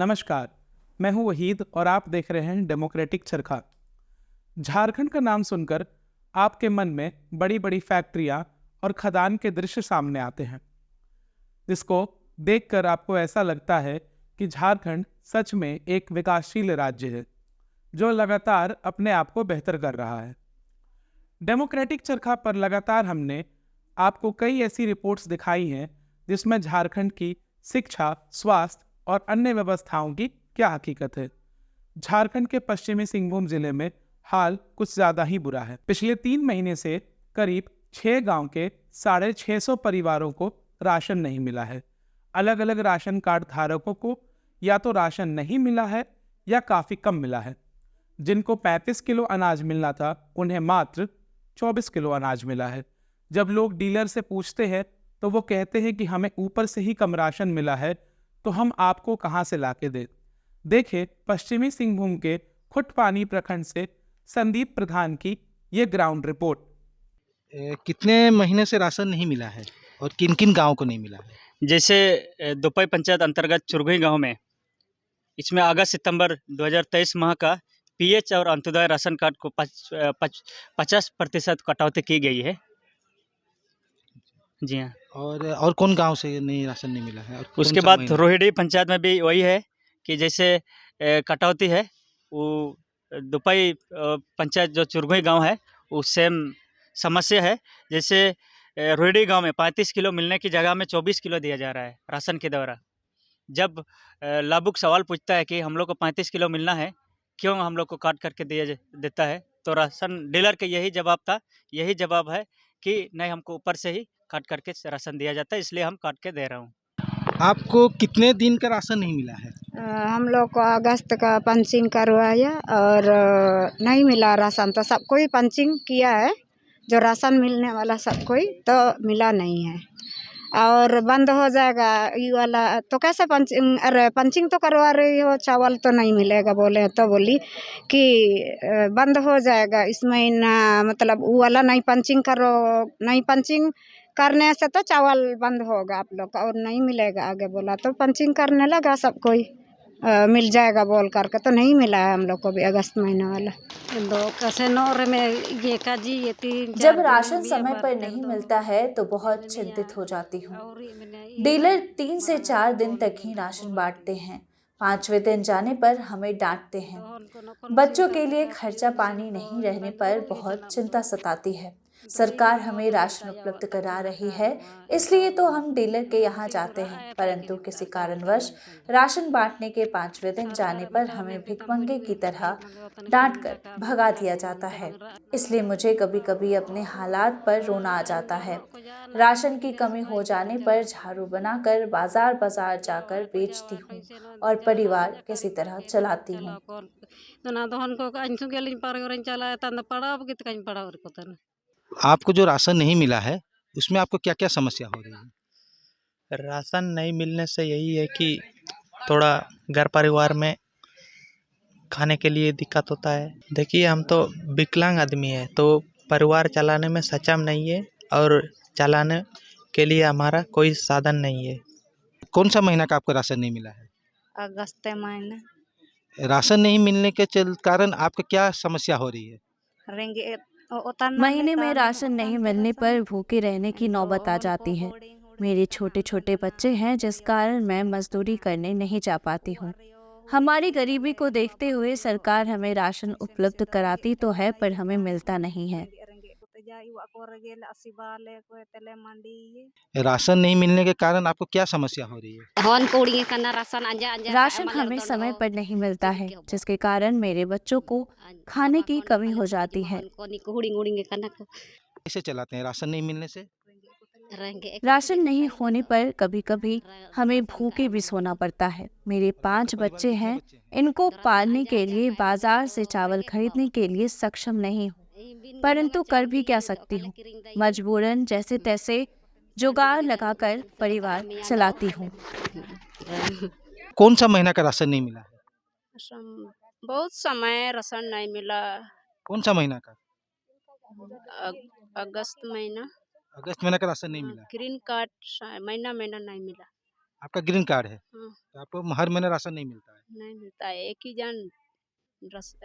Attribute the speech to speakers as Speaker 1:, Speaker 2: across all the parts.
Speaker 1: नमस्कार। मैं हूं वहीद और आप देख रहे हैं डेमोक्रेटिक चरखा। झारखंड का नाम सुनकर आपके मन में बड़ी बड़ी फैक्ट्रियां और खदान के दृश्य सामने आते हैं, जिसको देखकर आपको ऐसा लगता है कि झारखंड सच में एक विकासशील राज्य है जो लगातार अपने आप को बेहतर कर रहा है। डेमोक्रेटिक चरखा पर लगातार हमने आपको कई ऐसी रिपोर्ट्स दिखाई हैं जिसमें झारखंड की शिक्षा, स्वास्थ्य और अन्य व्यवस्थाओं की क्या हकीकत है। झारखंड के पश्चिमी सिंहभूम जिले में हाल कुछ ज्यादा ही बुरा है। पिछले 3 महीने से करीब 6 गांव के 650 परिवारों को राशन नहीं मिला है। अलग अलग राशन कार्ड धारकों को या तो राशन नहीं मिला है या काफी कम मिला है। जिनको 35 किलो अनाज मिलना था उन्हें मात्र 24 किलो अनाज मिला है। जब लोग डीलर से पूछते हैं तो वो कहते हैं कि हमें ऊपर से ही कम राशन मिला है, तो हम आपको कहां से लाके दें। देखें पश्चिमी सिंहभूम के खुटपानी प्रखंड से संदीप प्रधान की ये ग्राउंड रिपोर्ट।
Speaker 2: कितने महीने से राशन नहीं मिला है और किन किन गांव को नहीं मिला है?
Speaker 3: जैसे दोपई पंचायत अंतर्गत चुरघई गांव में इसमें अगस्त सितंबर 2023 माह का पीएच और अंत्योदय राशन कार्ड को 50% कटौती की गई है। जी हाँ।
Speaker 2: और कौन गांव से नहीं राशन नहीं मिला है और
Speaker 3: उसके बाद रोहिणी पंचायत में भी वही है कि जैसे कटौती है वो दोपई पंचायत जो चुरघई गांव है वो सेम समस्या है। जैसे रोहिणी गांव में 35 किलो मिलने की जगह में 24 किलो दिया जा रहा है राशन के द्वारा। जब लाभुक सवाल पूछता है कि हम लोग को 35 किलो मिलना है, क्यों हम लोग को काट करके देता है, तो राशन डीलर का यही जवाब है कि नहीं, हमको ऊपर से ही काट करके राशन दिया जाता है, इसलिए हम काट के दे रहा हूँ।
Speaker 2: आपको कितने दिन का राशन नहीं मिला है?
Speaker 4: हम लोग को अगस्त का पंचिंग करवाया और नहीं मिला राशन, तो सबको ही पंचिंग किया है। जो राशन मिलने वाला सबको ही तो मिला नहीं है और बंद हो जाएगा ये वाला। तो कैसे पंचिंग, अरे पंचिंग तो करवा रही हो, चावल तो नहीं मिलेगा बोले, तो बोली कि बंद हो जाएगा इस महीना, मतलब वो वाला नहीं पंचिंग करो, नहीं पंचिंग करने से तो चावल बंद होगा आप लोग का और नहीं मिलेगा आगे बोला। तो पंचिंग करने लगा सबको ही मिल जाएगा बोल करके, तो नहीं मिला है हम लोग को भी अगस्त महीना वाला।
Speaker 5: जब राशन समय पर नहीं मिलता है तो बहुत चिंतित हो जाती हूँ। डीलर 3 से 4 दिन तक ही राशन बांटते हैं। 5वें दिन जाने पर हमें डांटते हैं। बच्चों के लिए खर्चा पानी नहीं रहने पर बहुत चिंता सताती है। सरकार हमें राशन उपलब्ध करा रही है, इसलिए तो हम डीलर के यहाँ जाते हैं, परंतु किसी कारणवश राशन बांटने के 5वें दिन जाने पर हमें भिखमंगे की तरह डांट कर भगा दिया जाता है। इसलिए मुझे कभी कभी अपने हालात पर रोना आ जाता है। राशन की कमी हो जाने पर झाड़ू बनाकर बाजार बाजार जाकर बेचती हूँ और परिवार किसी तरह चलाती हूँ।
Speaker 2: आपको जो राशन नहीं मिला है उसमें आपको क्या क्या समस्या हो रही है?
Speaker 6: राशन नहीं मिलने से यही है कि थोड़ा घर परिवार में खाने के लिए दिक्कत होता है। देखिए, हम तो विकलांग आदमी है, तो परिवार चलाने में सक्षम नहीं है और चलाने के लिए हमारा कोई साधन नहीं है।
Speaker 2: कौन सा महीना का आपको राशन नहीं मिला है?
Speaker 4: अगस्त महीना।
Speaker 2: राशन नहीं मिलने के कारण आपको क्या समस्या हो रही है?
Speaker 5: महीने में राशन नहीं मिलने पर भूखे रहने की नौबत आ जाती है। मेरे छोटे छोटे बच्चे हैं, जिस कारण मैं मजदूरी करने नहीं जा पाती हूँ। हमारी गरीबी को देखते हुए सरकार हमें राशन उपलब्ध कराती तो है, पर हमें मिलता नहीं है।
Speaker 2: राशन नहीं मिलने के कारण आपको क्या समस्या हो रही है?
Speaker 5: राशन हमें समय पर नहीं मिलता है, जिसके कारण मेरे बच्चों को खाने की कमी हो जाती है।
Speaker 2: कैसे चलाते हैं राशन नहीं मिलने से?
Speaker 5: राशन नहीं होने पर कभी कभी हमें भूखे भी सोना पड़ता है। मेरे 5 बच्चे हैं, इनको पालने के लिए बाजार से चावल खरीदने के लिए सक्षम नहीं हूँ, परंतु कर भी क्या सकती हूँ। मजबूरन जैसे तैसे जुगाड़ लगाकर परिवार चलाती हूँ।
Speaker 2: कौन सा महीना का राशन नहीं मिला है?
Speaker 7: बहुत समय राशन नहीं मिला।
Speaker 2: कौन सा महीना का?
Speaker 7: अगस्त महीना।
Speaker 2: अगस्त महीना का राशन नहीं मिला।
Speaker 7: ग्रीन कार्ड महीना नहीं मिला।
Speaker 2: आपका ग्रीन कार्ड है,
Speaker 7: हाँ,
Speaker 2: तो आपको हर महीने राशन नहीं मिलता है।
Speaker 7: नहीं मिलता है। एक ही जन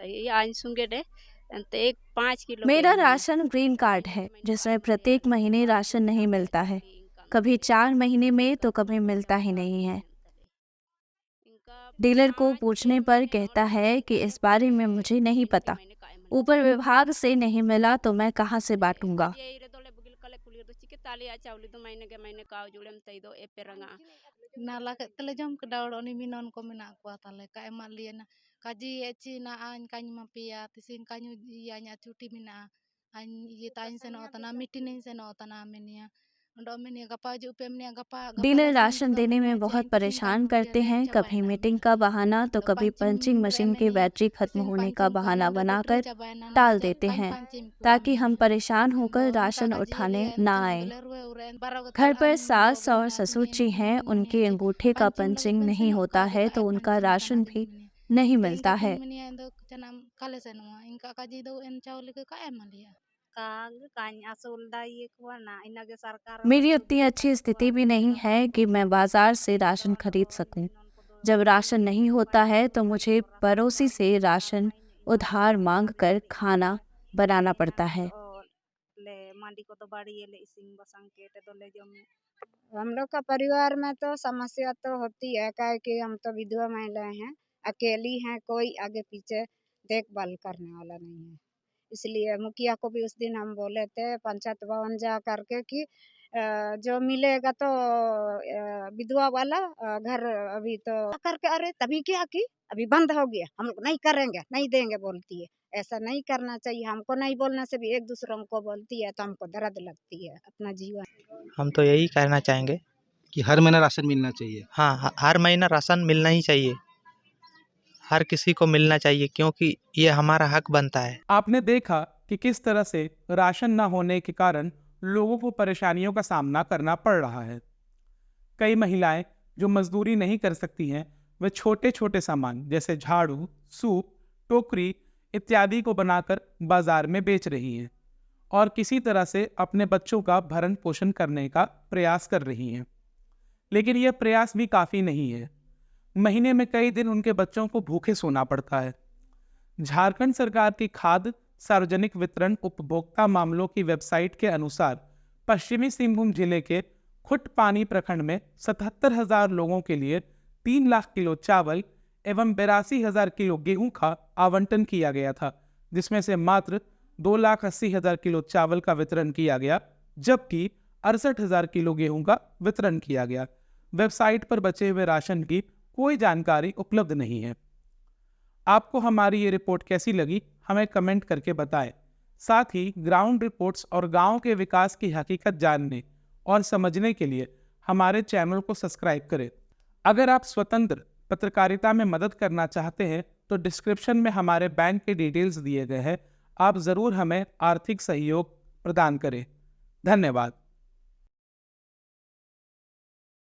Speaker 7: ये आज सुनगे दे तो एक 5 किलो
Speaker 5: मेरा राशन ग्रीन कार्ड है, जिसमें प्रत्येक महीने राशन नहीं मिलता है। कभी 4 महीने में तो कभी मिलता ही नहीं है। डीलर को पूछने पर कहता है कि इस बारे में मुझे नहीं पता, ऊपर विभाग से नहीं मिला तो मैं कहाँ से बांटूंगा।
Speaker 8: Nala ke tele jom ke daul oni minon ko mina kuat tale ka emaliena kaji eci na an kanyi mapia tisin kanyu ya nya cuti mina an ye tain seno otana mitinin seno otana menia ndo menia gapa ju pe menia gapa
Speaker 5: dealer ration देने में बहुत परेशान करते हैं। कभी meeting का बहाना तो कभी पंचिंग मशीन की बैटरी खत्म होने का बहाना बनाकर टाल देते हैं, ताकि हम परेशान होकर राशन उठाने ना आए। घर पर सास और ससुर जी हैं, उनके अंगूठे का पंचिंग नहीं होता है तो उनका राशन भी नहीं मिलता है। मेरी उतनी अच्छी स्थिति भी नहीं है कि मैं बाजार से राशन खरीद सकूं। जब राशन नहीं होता है तो मुझे पड़ोसी से राशन उधार मांगकर खाना बनाना पड़ता है।
Speaker 4: हम लोग का परिवार में तो समस्या तो होती है, काहे कि हम तो विधवा महिलाएं हैं, अकेली हैं, कोई आगे पीछे देखभाल करने वाला नहीं है। इसलिए मुखिया को भी उस दिन हम बोले थे पंचायत भवन जा करके कि जो मिलेगा तो विधवा वाला घर अभी तो करके, अरे तभी क्या की अभी बंद हो गया, हम लोग नहीं करेंगे, नहीं देंगे बोलती है। ऐसा नहीं करना चाहिए, हमको नहीं बोलने से भी एक दूसरों को बोलती है तो हमको दर्द लगती है अपना जीवन।
Speaker 6: हम तो यही कहना चाहेंगे
Speaker 2: कि हर महीने राशन मिलना चाहिए।
Speaker 6: हाँ, हर महीना राशन मिलना ही चाहिए, हर किसी को मिलना चाहिए, क्योंकि ये हमारा हक बनता है।
Speaker 1: आपने देखा कि किस तरह से राशन न होने के कारण लोगों को परेशानियों का सामना करना पड़ रहा है। कई महिलाएं जो मजदूरी नहीं कर सकती हैं, वे छोटे छोटे सामान जैसे झाड़ू, सूप, टोकरी इत्यादि को बनाकर बाजार में बेच रही हैं और किसी तरह से अपने बच्चों का भरण पोषण करने का प्रयास कर रही हैं। लेकिन यह प्रयास भी काफ़ी नहीं है। महीने में कई दिन उनके बच्चों को भूखे सोना पड़ता है। झारखंड सरकार की खाद्य सार्वजनिक वितरण उपभोक्ता मामलों की वेबसाइट के अनुसार पश्चिमी सिंहभूम जिले के खुटपानी प्रखंड में 77,000 लोगों के लिए 3 लाख किलो चावल एवं 82,000 किलो गेहूं का आवंटन किया गया था, जिसमें से मात्र 2,80,000 किलो चावल का वितरण किया गया, जबकि 68,000 किलो गेहूं का वितरण किया गया। वेबसाइट पर बचे हुए राशन की कोई जानकारी उपलब्ध नहीं है। आपको हमारी ये रिपोर्ट कैसी लगी, हमें कमेंट करके बताएं। साथ ही ग्राउंड रिपोर्ट्स और गांव के विकास की हकीकत जानने और समझने के लिए हमारे चैनल को सब्सक्राइब करें। अगर आप स्वतंत्र पत्रकारिता में मदद करना चाहते हैं तो डिस्क्रिप्शन में हमारे बैंक के डिटेल्स दिए गए हैं, आप ज़रूर हमें आर्थिक सहयोग प्रदान करें। धन्यवाद।